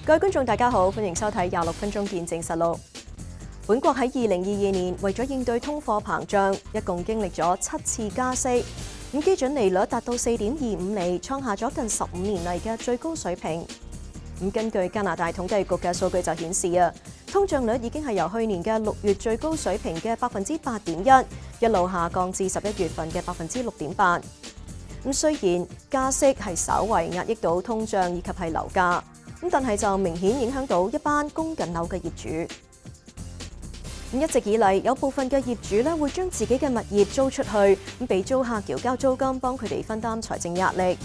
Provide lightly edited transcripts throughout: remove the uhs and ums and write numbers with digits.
各位觀眾大家好，歡迎收睇26分鐘見證實錄。本國喺2022年為咗應對通貨膨脹，一共經歷咗7次加息，基準利率達到4.25厘，創下咗近15年嚟嘅最高水平。根據加拿大統計局嘅數據就顯示通脹率已經係由去年嘅6月最高水平嘅8.1%，一路下降至11月份嘅6.8%。雖然加息係稍為壓抑到通脹以及係樓價，但係就明顯影響到一班供緊樓嘅業主。一直以嚟，有部分嘅業主會將自己嘅物業租出去，俾租客繳交租金，幫佢哋分擔財政壓力。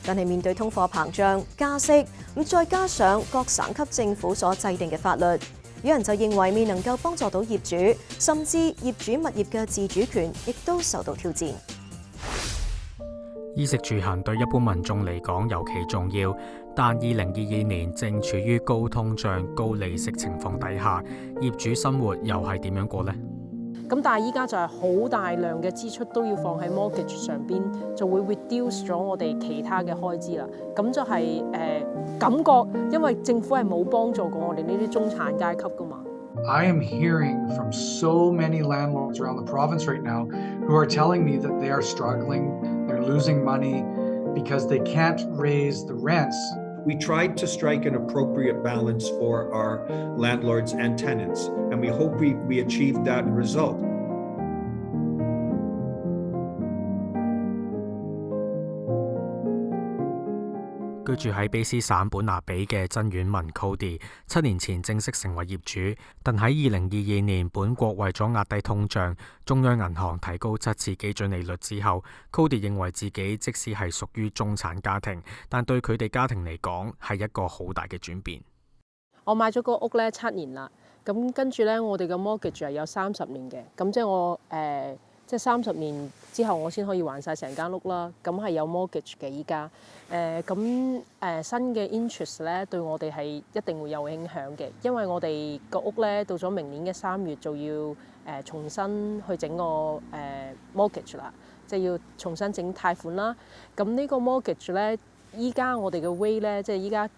但係面對通貨膨脹、加息，再加上各省級政府所制定嘅法律，有人就認為未能夠幫助到業主，甚至業主物業嘅自主權亦都受到挑戰。衣食住行對一般民眾嚟講尤其重要，但2022年正處於高通脹、高利息情況底下，業主生活又係點樣過呢？咁但係依家就係好大量嘅支出都要放喺 mortgage 上邊，就會 reduce 咗我哋其他嘅開支啦。咁就係感覺，因為政府係冇幫助過我哋呢啲中產階級噶嘛。I am hearing from so many landlords around the province right now who are telling me that they are struggling, they're losing money because they can't raise the rents. We tried to strike an appropriate balance for our landlords and tenants, and we hope we achieved that result. 居住喺卑斯省本拿比嘅曾婉文 Cody 7年前正式成為業主，但喺2022年本國為咗壓低通脹，中央銀行提高7次基準利率之後， Cody 認為自己即使係屬於中產家庭，但對佢哋家庭嚟講係一個好大嘅轉變。我買咗個屋咧7年啦，咁跟住咧我哋嘅 mortgage 係有30年嘅，咁即係我即係30年之後我先可以還晒成間屋啦，咁係有 mortgage 嘅依家。新嘅 interest 咧對我哋係一定會有影響嘅，因為我哋個屋咧到咗明年嘅3月就要重新去整個mortgage 啦，即係要重新整貸款啦。咁呢個 mortgage 咧，依家我哋嘅 rate 咧，即係依家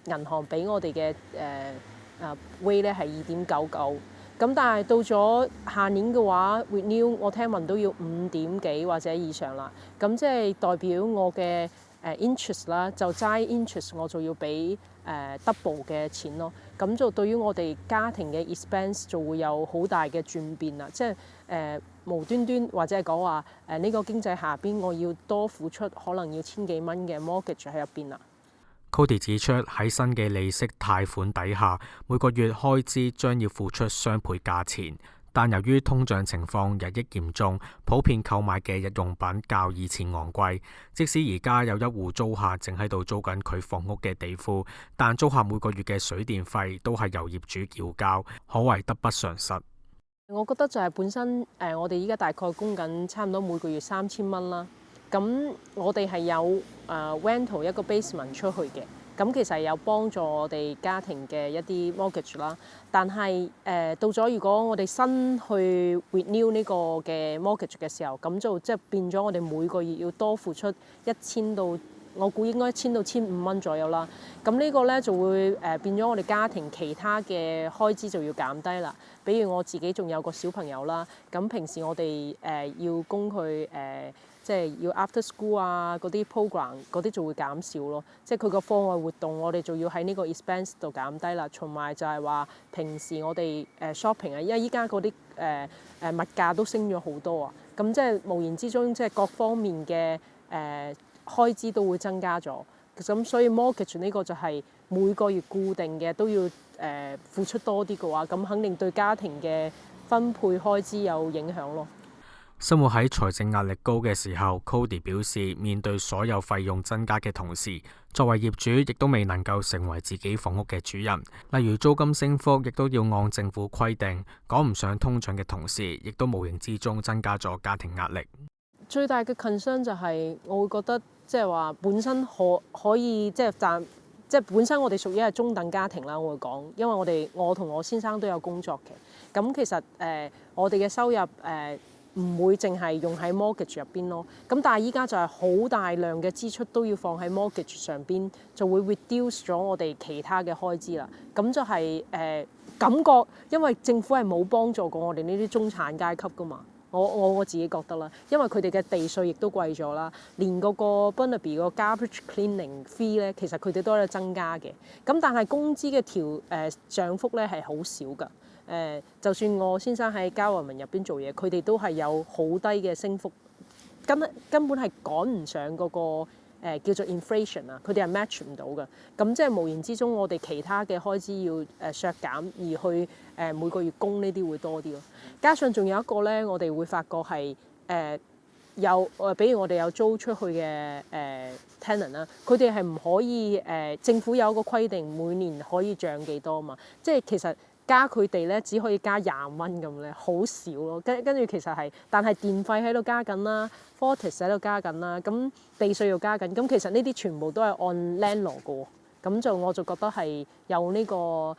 銀行俾我哋嘅rate 咧係2.99。咁但係到咗下年嘅話 renew 我聽聞都要5點幾或者以上啦。咁即係代表我嘅interest 啦，就齋 interest 我就要俾double 嘅錢咯。咁就對於我哋家庭嘅 expense 就會有好大嘅轉變啦。即係無端端或者係講話呢個經濟下邊我要多付出可能要千幾蚊嘅 mortgage 喺入邊啦。Cody 指出喺新嘅利息貸款底下，每個月開支將要付出雙倍價錢，但由於通脹情況日益嚴重，普遍購買嘅日用品較以前昂貴。即使而家有一戶租客正喺度租緊佢房屋嘅地庫，但租客每個月嘅水電費都係由業主繳交，可謂得不償失。我覺得就係本身我哋依家大概供緊差唔多每個月3000蚊啦。咁我哋係有rental 一個 basement 出去嘅，咁其實係有幫助我哋家庭嘅一啲 mortgage 啦。但係到咗如果我哋新去 renew 呢個嘅 mortgage 嘅時候，咁就即係變咗我哋每個月要多付出1000到我估應該1000到1500蚊左右啦。咁呢個咧就會變咗我哋家庭其他嘅開支就要減低啦。比如我自己仲有個小朋友啦，咁平時我哋要供佢即係要 after school 啊嗰啲 program 嗰啲就會減少咯，即係佢個課外活動我哋就要喺呢個 expense 度減低啦。同埋就係話平時我哋shopping 啊，因為依家嗰啲物價都升咗好多啊，咁即係無言之中即係各方面嘅開支都會增加咗。咁所以 mortgage 呢個就係每個月固定嘅都要付出多啲嘅話，咁肯定對家庭嘅分配開支有影響咯。生活喺財政壓力高嘅時候 ，Cody 表示面對所有費用增加嘅同時，作為業主亦都未能夠成為自己房屋嘅主人。例如租金升幅，亦都要按政府規定，趕唔上通脹嘅同時，亦都無形之中增加咗家庭壓力。最大嘅 concern 就係我會覺得即係話本身可以即係本身我哋屬於係中等家庭啦，我會講，因為我同我先生都有工作嘅。咁其實我哋嘅收入唔會淨係用喺 mortgage 入邊咯。咁但係依家就係好大量嘅支出都要放喺 mortgage 上邊，就會 reduce 咗我哋其他嘅開支啦。咁就係感覺，因為政府係冇幫助過我哋呢啲中產階級噶嘛。我自己覺得啦，因為佢哋嘅地稅亦都貴咗啦，連嗰個 Burnaby 個 garbage cleaning fee 咧，其實佢哋都喺度增加嘅。咁但係工資嘅漲幅咧係好少㗎。就算我先生喺交匯民入邊做嘢，佢哋都係有好低嘅升幅，根本係趕唔上嗰個叫做 inflation 啊，佢哋係 match 唔到嘅。咁即係無形之中，我哋其他嘅開支要削減，而去每個月供呢啲會多啲咯。加上仲有一個咧，我哋會發覺係比如我哋有租出去嘅tenant 啦，佢哋係唔可以政府有一個規定，每年可以漲幾多嘛？即係其實加佢哋咧，只可以加20蚊咁咧，好少咯。跟住其實係，但係電費喺度加緊啦 ，Fortis 喺度加緊啦，咁地稅又加緊，咁其實呢啲全部都係按 landlord 嘅喎。咁我就覺得係有呢個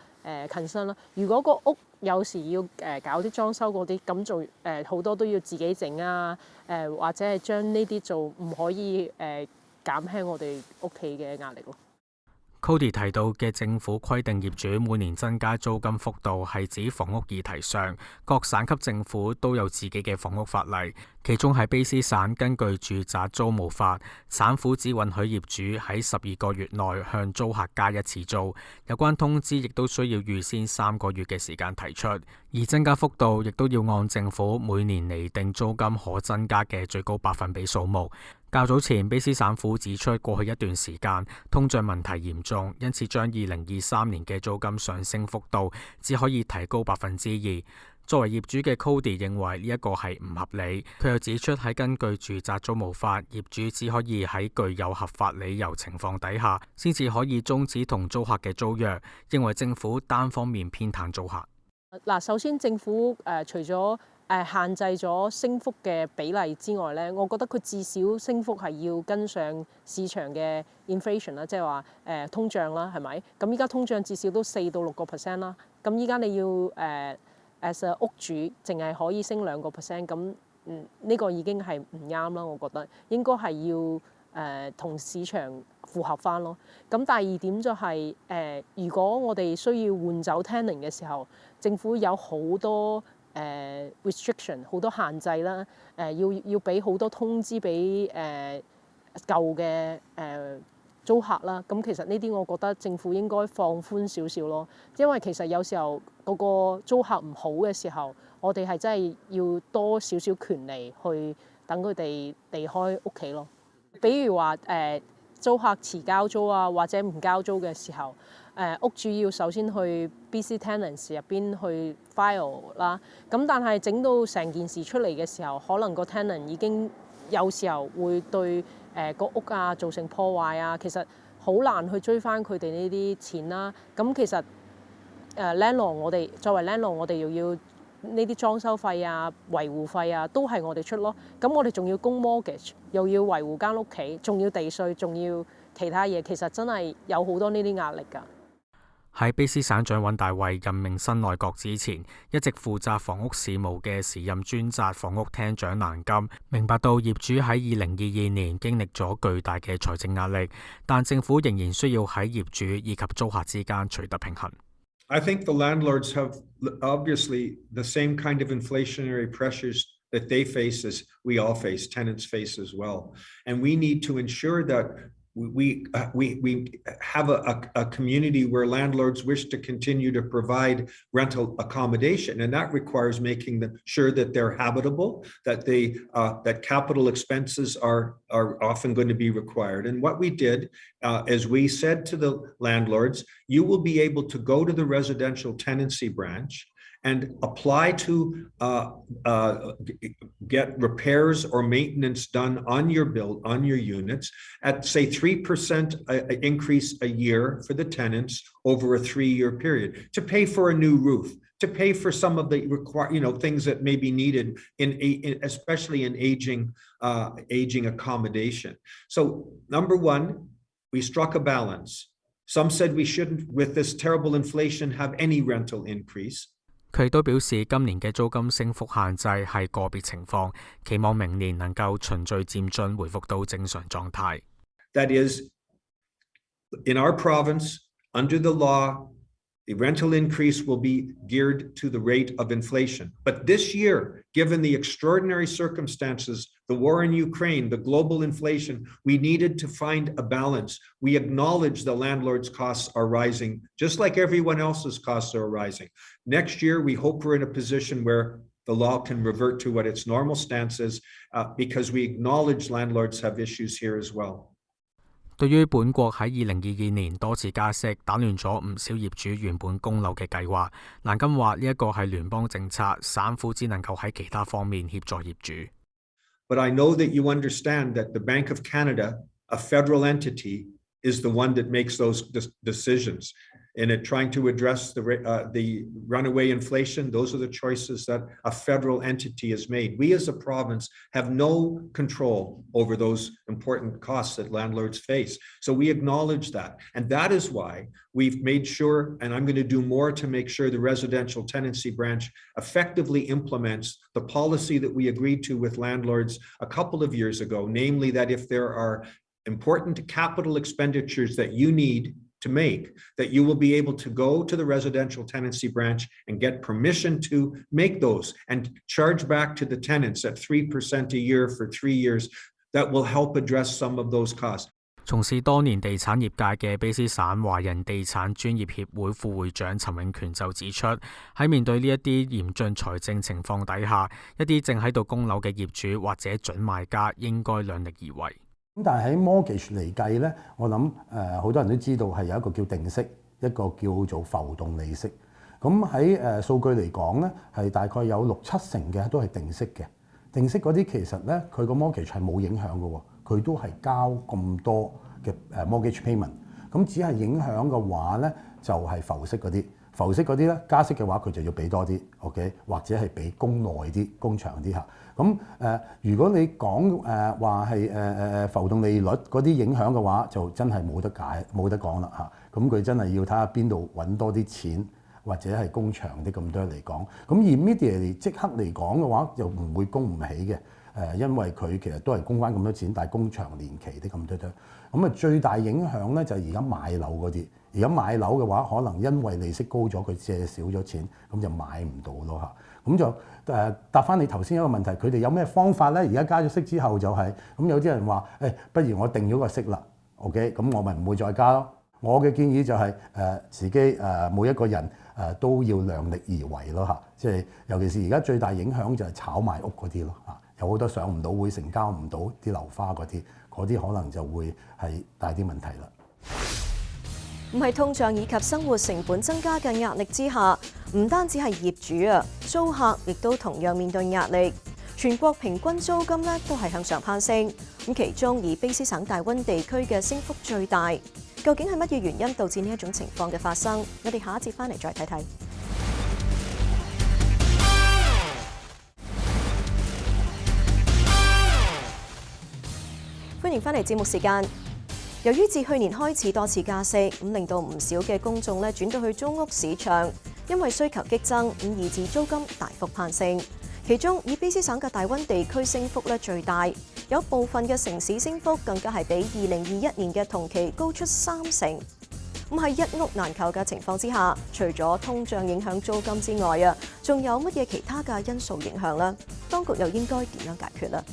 concern啦。如果個屋有時要搞啲裝修嗰啲，咁就好多都要自己整啊，或者係將呢啲做唔可以減輕我哋屋企嘅壓力咯。Cody 提到嘅政府規定業主每年增加租金幅度係指房屋議題上，各省級政府都有自己嘅房屋法例。其中喺卑詩省根據住宅租務法，省府只允許業主喺12個月內向租客加一次租，有關通知亦都需要預先3個月嘅時間提出，而增加幅度亦都要按政府每年釐定租金可增加嘅最高百分比數目。較早前，卑詩省府指出，過去一段時間通脹問題嚴重，因此將2023年嘅租金上升幅度只可以提高2%。作為業主嘅 Cody 認為呢一個係唔合理。佢又指出，喺根據住宅租務法，業主只可以喺具有合法理由情況底下，先至可以終止同租客嘅租約。認為政府單方面偏袒租客。嗱，首先政府除咗限制咗升幅嘅比例之外咧，我覺得佢至少升幅係要跟上市場嘅 inflation 啦，即係話通脹啦，係咪？咁依家通脹至少都4到6%啦。咁依家你要as a 屋主淨係可以升2%，咁呢個已經係唔啱啦。我覺得應該係要同市場符合翻咯。咁第二點就係如果我哋需要換走 tenant 嘅時候，政府有好多restriction 好多限制啦，要俾好多通知俾舊嘅租客啦。咁其實呢啲我覺得政府應該放寬少少咯，因為其實有時候嗰個租客唔好嘅時候，我哋係真係要多少少權利去等佢哋離開屋企咯。比如話租客遲交租啊，或者唔交租嘅時候，屋主要首先去 BC Tenants 入邊去 file 啦。咁但係整到成件事出嚟嘅時候，可能個 tenant 已經有時候會對個屋啊造成破壞啊，其實好難去追翻佢哋呢啲錢啦。咁其實landlord 我哋作為 landlord， 我哋又要呢啲裝修費啊、維護費啊，都係我哋出咯。咁我哋仲要供 mortgage， 又要維護間屋企，仲要地稅，仲要其他嘢，其實真係有好多呢啲壓力㗎。喺卑詩省長尹大衛任命新內閣之前，一直負責房屋事務嘅時任專責房屋廳長蘭金明白到業主喺2022年經歷咗巨大嘅財政壓力，但政府仍然需要喺業主以及租客之間取得平衡。I think the landlords have obviously the same kind of inflationary pressures that they face as we all face, tenants face as well. And we need to ensure that we have a community where landlords wish to continue to provide rental accommodation, and that requires making sure that they're habitable, that that capital expenses are often going to be required. And what we did is we said to the landlords, you will be able to go to the residential tenancy branch and apply to get repairs or maintenance done on your units at, say, 3% increase a year for the tenants over a 3-year period, to pay for a new roof, to pay for some of the things that may be needed especially in aging accommodation. So number one, we struck a balance. Some said we shouldn't, with this terrible inflation, have any rental increase. 佢亦都表示，今年嘅租金升幅限制係個別情況，期望明年能夠循序漸進回復到正常狀態。That is, in our province, under the law, the rental increase will be geared to the rate of inflation. But this year, given the extraordinary circumstances, the war in Ukraine, the global inflation, we needed to find a balance. We acknowledge the landlord's costs are rising, just like everyone else's costs are rising. Next year, we hope we're in a position where the law can revert to what its normal stance is, because we acknowledge landlords have issues here as well. 對於本國喺2022年多次加息，打亂咗唔少業主原本供樓嘅計劃。蘭金話呢一個係聯邦政策，省府只能夠喺其他方面協助業主。But I know that you understand that the Bank of Canada, a federal entity, is the one that makes those decisions. In it trying to address the runaway inflation, those are the choices that a federal entity has made. We as a province have no control over those important costs that landlords face. So we acknowledge that. And that is why we've made sure, and I'm going to do more to make sure the residential tenancy branch effectively implements the policy that we agreed to with landlords a couple of years ago, namely that if there are important capital expenditures that you need to make, that you will be able to go to the residential tenancy branch and get permission to make those and charge back to the tenants at 3% a year for 3 years. That will help address some of those costs. 從事多年地產業界嘅卑詩省華人地產專業協會副會長陳永權就指出，喺面對呢一啲嚴峻財政情況底下，一啲正喺度供樓嘅業主或者準買家應該量力而為。咁但係喺 mortgage 嚟計咧，我諗好多人都知道係有一個叫定息，一個叫做浮動利息。咁喺數據嚟講咧，係大概有6-7成嘅都係定息嘅。定息嗰啲其實咧，佢個 mortgage 係冇影響嘅喎，佢都係交咁多嘅mortgage payment。咁只係影響嘅話咧，就係浮息嗰啲。浮息嗰啲咧，加息嘅話佢就要俾多啲 ，OK， 或者係俾供耐啲、供長啲嚇。咁如果你講話係浮動利率嗰啲影響嘅話，就真係冇得講啦嚇。咁佢真係要睇下邊度揾多啲錢，或者係供長啲咁多嚟講。咁 immediately 即刻嚟講嘅話，就唔會供唔起嘅。因為佢其實都係供翻咁多錢，但係供長年期啲咁多。咁啊最大影響咧就係而家買樓嗰啲。而家買樓嘅話，可能因為利息高咗，佢借少咗錢，咁就買唔到咯嚇。咁就答翻你頭先一個問題，佢哋有咩方法咧？而家加咗息之後就係、咁有啲人話不如我定咗個息啦 ，OK， 咁我咪唔會再加咯。我嘅建議就係自己每一個人都要量力而為咯嚇。即係尤其是而家最大影響就係炒賣屋嗰啲咯嚇，有好多上唔到會成交唔到啲樓花嗰啲可能就會係大啲問題啦。唔係通脹以及生活成本增加嘅壓力之下，唔單止係業主啊，租客亦都同樣面對壓力。全國平均租金咧都係向上攀升，咁其中以卑詩省大溫地區嘅升幅最大。究竟係乜嘢原因導致呢一種情況嘅發生？我哋下一節翻嚟再睇睇。歡迎翻嚟節目時間。由於自去年開始多次加息，令到唔少嘅公眾轉到去租屋市場，因為需求激增，以致租金大幅攀升。其中以卑詩省嘅大溫地區升幅最大，有部分嘅城市升幅更加係比2021年嘅同期高出3成。咁喺一屋難求嘅情況之下，除咗通脹影響租金之外仲有乜嘢其他嘅因素影響呢？當局又應該點樣解決呢？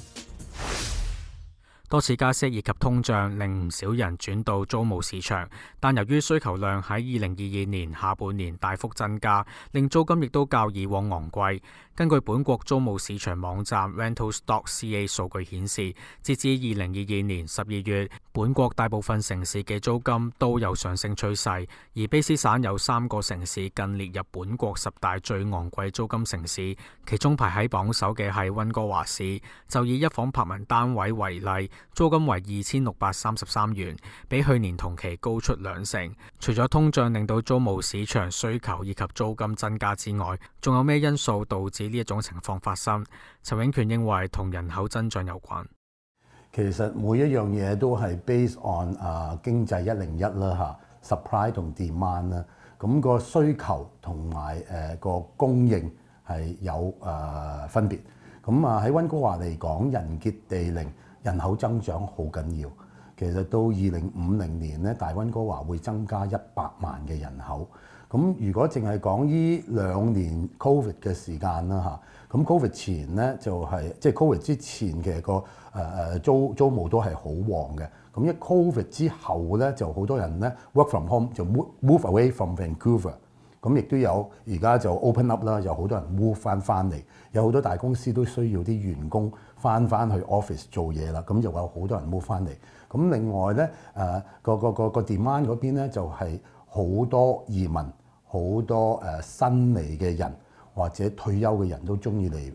多次加息以及通脹令唔少人轉到租務市場，但由於需求量喺2022年下半年大幅增加，令租金亦都較以往昂貴。根據本國租務市場網站 Rentalstock.ca 數據顯示，截至2022年12月，本國大部分城市嘅租金都有上升趨勢，而卑詩省有3個城市更列入本國10大最昂貴租金城市，其中排喺榜首嘅係溫哥華市。就以一房柏文單位為例，租金為2633元，比去年同期高出2成。除咗通脹令到租務市場需求以及租金增加之外，仲有咩因素導致呢一種情況發生？陳永權認為同人口增長有關。其實每一樣嘢都係 based on 經濟101啦嚇 ，supply 同 demand 啦。咁個需求同埋個供應係有分別。咁喺溫哥華嚟講，人傑地靈，人口增長好緊要。其實到2050年咧，大溫哥華會增加100萬嘅人口。咁如果淨係講呢2年 Covid 嘅時間啦嚇，咁 Covid 前咧就係即係 Covid 之前嘅個租務都係好旺嘅。咁一 Covid 之後咧，就好多人咧 work from home 就 move away from Vancouver。咁亦都有而家就 open up 啦，有好多人 move 翻嚟，有好多大公司都需要啲員工翻去 office 做嘢啦，咁就有好多人 move 翻嚟。咁另外咧個 demand 嗰邊咧就係好多移民，好多新嚟嘅人或者退休嘅人都中意嚟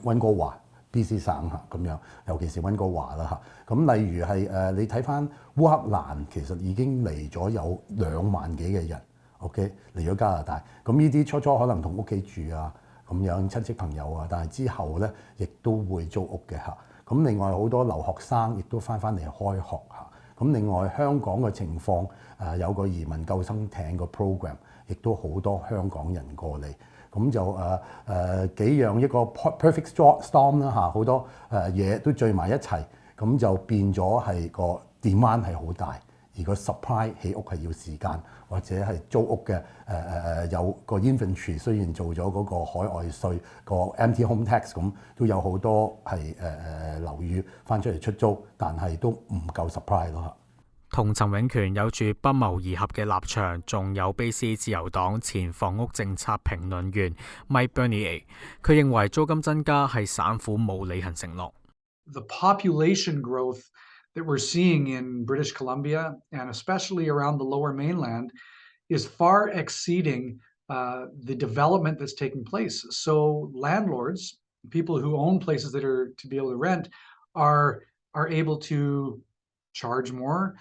溫哥華 BC 省嚇咁樣，尤其是溫哥華啦嚇。咁例如係你睇翻烏克蘭，其實已經嚟咗有2萬幾嘅人。OK 嚟咗加拿大，咁呢啲初可能同屋企住啊，咁樣親戚朋友啊，但係之後咧亦都會租屋嘅嚇。咁另外好多留學生亦都翻嚟開學嚇。咁另外香港嘅情況有個移民救生艇個 program， 亦都好多香港人過嚟。咁就幾樣一個 perfect storm 啦嚇，好多嘢都聚埋一齊，咁就變咗係個 demand 係好大。而個 supply 起屋係要時間，或者係租屋嘅有個 inventory， 雖然做咗嗰個海外稅個 empty home tax 咁，都有好多係樓宇翻出嚟出租，但係都唔夠 supply 咯。同陳永權有住不謀而合嘅立場，仲有卑詩自由黨前房屋政策評論員 Mike Bernier， 佢認為租金增加係省府冇履行承諾。The population growth that we're seeing in British Columbia and especially around the Lower Mainland is far exceeding the development that's taking place. So landlords, people who own places that are to be able to rent, are able to charge more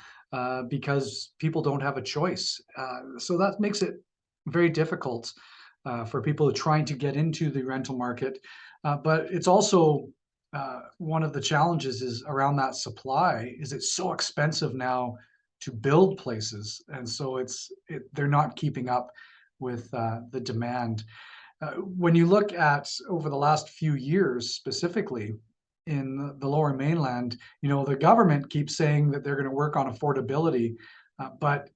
because people don't have a choice. So that makes it very difficult for people trying to get into the rental market. But it's also one of the challenges is around that supply is it's so expensive now to build places, and so they're not keeping up with the demand. When you look at over the last few years, specifically in the Lower Mainland, the government keeps saying that they're going to work on affordability, but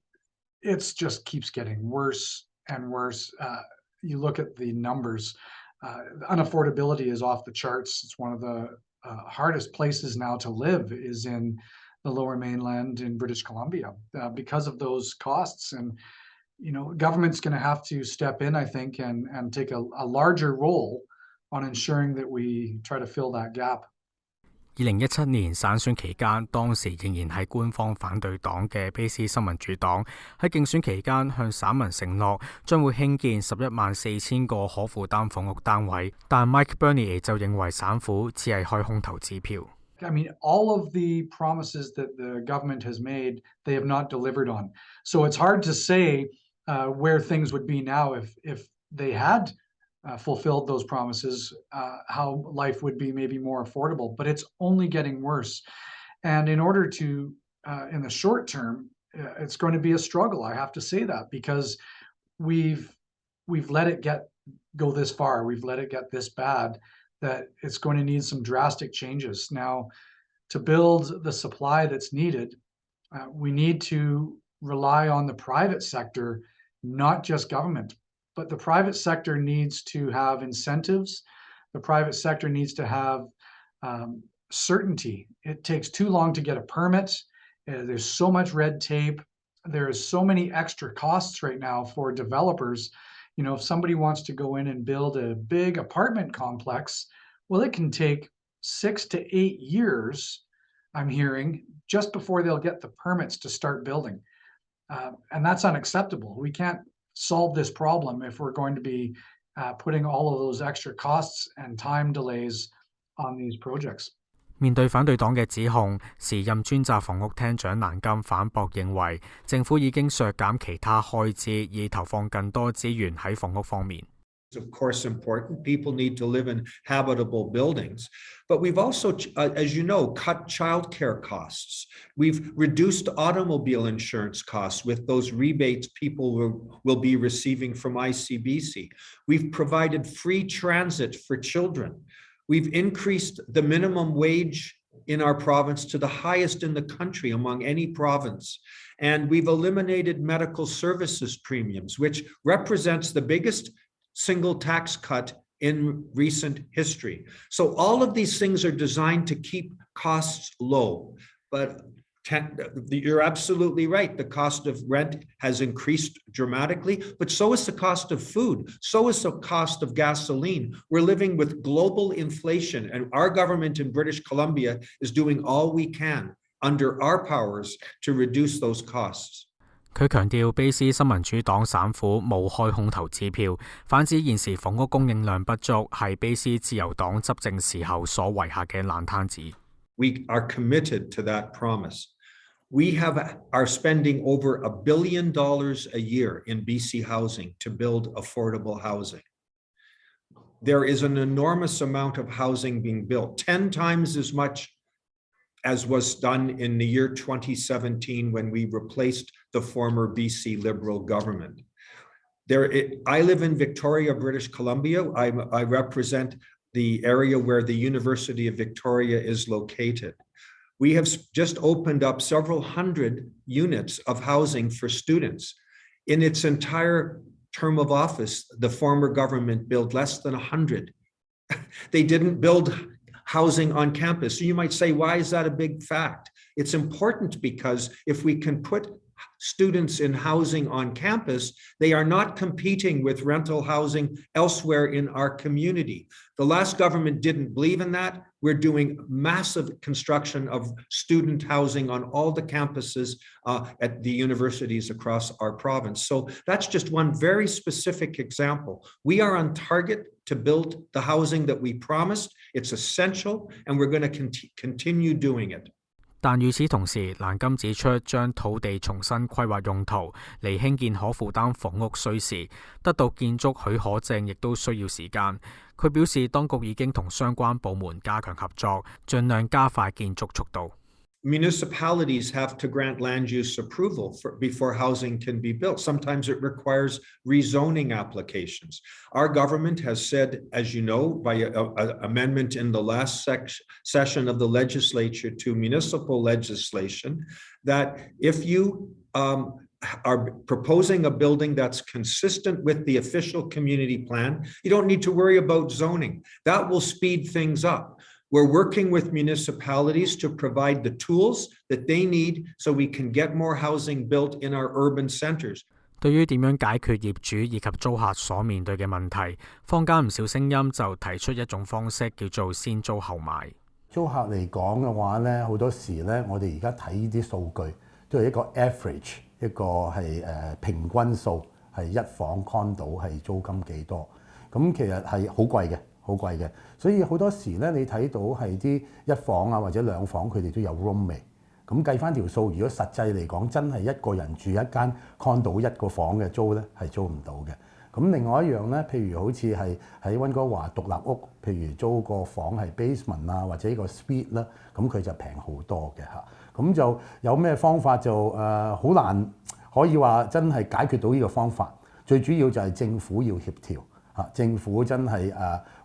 it's just keeps getting worse and worse. You look at the numbers. Unaffordability is off the charts. It's one of the hardest places now to live is in the Lower Mainland in British Columbia because of those costs. And, government's going to have to step in, I think, and take a larger role on ensuring that we try to fill that gap. 2017年省選期間，當時仍然係官方反對黨嘅卑詩新民主黨喺競選期間向省民承諾將會興建114000個可負擔房屋單位，但 Mike Bernier 就認為省府只係開空頭支票。I mean, all of the promises that the government has made, they have not delivered on. So it's hard to say where things would be now if they had fulfilled those promises, how life would be maybe more affordable, but it's only getting worse. And in order to, in the short term, it's going to be a struggle. I have to say that because we've let it go this far. We've let it get this bad that it's going to need some drastic changes. Now, to build the supply that's needed, we need to rely on the private sector, not just government. But the private sector needs to have incentives. The private sector needs to have certainty. It takes too long to get a permit. There's so much red tape. There is so many extra costs right now for developers. If somebody wants to go in and build a big apartment complex, well, it can take 6 to 8 years, I'm hearing, just before they'll get the permits to start building. And that's unacceptable. We can't solve this problem if we're going to be putting all of those extra costs and time delays on these projects. 面對反對黨嘅指控，時任專責房屋廳長蘭金反駁認為，政府已經削減其他開支，以投放更多資源喺房屋方面。of course important. People need to live in habitable buildings. But we've also, as you know, cut childcare costs. We've reduced automobile insurance costs with those rebates people will be receiving from ICBC. We've provided free transit for children. We've increased the minimum wage in our province to the highest in the country among any province. And we've eliminated medical services premiums, which represents the biggest single tax cut in recent history. So all of these things are designed to keep costs low. But you're absolutely right. The cost of rent has increased dramatically, but so is the cost of food. So is the cost of gasoline. We're living with global inflation, and our government in British Columbia is doing all we can under our powers to reduce those costs. 佢強調，卑斯新民主黨省府冇開空頭支票，反指現時房屋供應量不足係卑斯自由黨執政時候所遺下嘅爛攤子。We are committed to that promise. We are spending over $1 billion a year in BC housing to build affordable housing. There is an enormous amount of housing being built, 10 times as much as was done in the year 2017 when we replaced the former BC Liberal government. I live in Victoria, British Columbia. I represent the area where the University of Victoria is located. We have just opened up several hundred units of housing for students. In its entire term of office, the former government built less than 100. They didn't build housing on campus. So you might say, why is that a big fact? It's important because if we can put students in housing on campus, they are not competing with rental housing elsewhere in our community. The last government didn't believe in that. We're doing massive construction of student housing on all the campuses at the universities across our province. So that's just one very specific example. We are on target to build the housing that we promised. It's essential, and we're going to continue doing it. 但與此同時，蘭金指出，將土地重新規劃用途嚟興建可負擔房屋需時，得到建築許可證亦都需要時間。佢表示，當局已經同相關部門加強合作，盡量加快建築速度。Municipalities have to grant land use approval before housing can be built. Sometimes it requires rezoning applications. Our government has said, as you know, by an amendment in the last session of the legislature to municipal legislation, that if you are proposing a building that's consistent with the official community plan, you don't need to worry about zoning. That will speed things up. We're working with municipalities to provide the tools that they need so we can get more housing built in our urban centers. 對於點樣解決業主以及租客所面對嘅問題，坊間唔少聲音就提出一種方式叫做先租後買。租客嚟講嘅話咧，好多時咧，我哋而家睇呢啲數據都係一個 average， 一個係平均數，係一房 condo 係租金幾多。咁其實係好貴嘅。好貴嘅，所以好多時咧，你睇到係啲一房啊或者兩房，佢哋都有 roommate。咁計翻條數，如果實際嚟講，真係一個人住一間 condo 一個房嘅租咧，係租唔到嘅。咁另外一樣咧，譬如好似係喺溫哥華獨立屋，譬如租個房係 basement 啊或者個 suite 啦，咁佢就平好多嘅嚇。咁就有咩方法就好難可以話真係解決到呢個方法。最主要就係政府要協調嚇，政府真係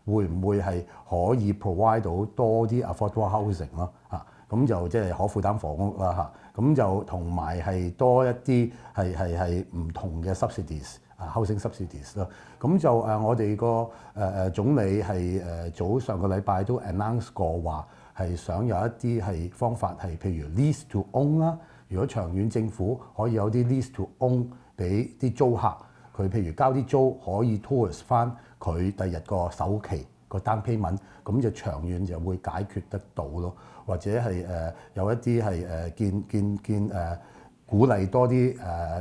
會唔會係可以 provide 到多啲 affordable housing 咯嚇，咁就即係可負擔房屋啦嚇，咁就同埋係多一啲係唔同嘅 subsidies housing subsidies 咯，咁就我哋個總理係早上個禮拜都 announce 過話係想有一啲係方法係譬如 lease to own 啦，如果長遠政府可以有啲 lease to own 俾啲租客。佢譬如交啲租可以 towards 翻佢第日個首期個 down payment， 咁就長遠就會解決得到咯。或者係有一啲係鼓勵多啲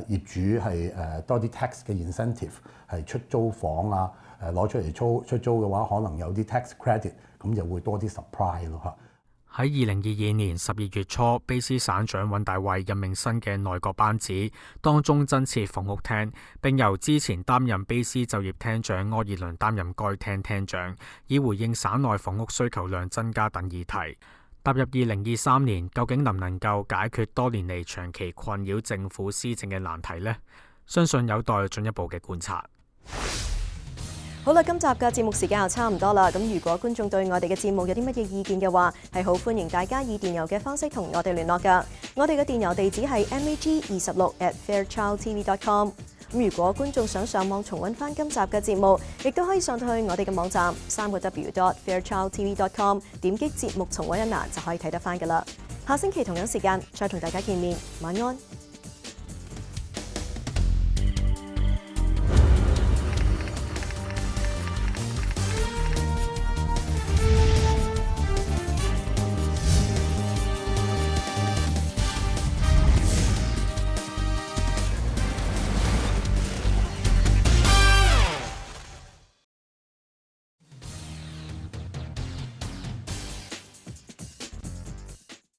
業主係多啲 tax 嘅 incentive 係出租房啊攞出嚟出租嘅話，可能有啲 tax credit， 咁就會多啲 supply 咯嚇。喺2022年12月初，卑斯省長尹大衛任命新嘅內閣班子，當中增設房屋廳，並由之前擔任卑斯就業廳長柯爾倫擔任該廳廳長，以回應省內房屋需求量增加等議題。踏入2023年，究竟能唔能夠解決多年嚟長期困擾政府施政嘅難題呢？相信有待進一步嘅觀察。好啦，今集嘅節目時間又差唔多啦。咁如果觀眾對我哋嘅節目有啲乜嘢意見嘅話，係好歡迎大家以電郵嘅方式同我哋聯絡㗎。我哋嘅電郵地址係 mag26@fairchildtv.com。咁如果觀眾想上網重溫翻今集嘅節目，亦都可以上到去我哋嘅網站3w.fairchildtv.com， 點擊節目重溫一欄就可以睇得翻㗎啦。下星期同樣時間再同大家見面，晚安。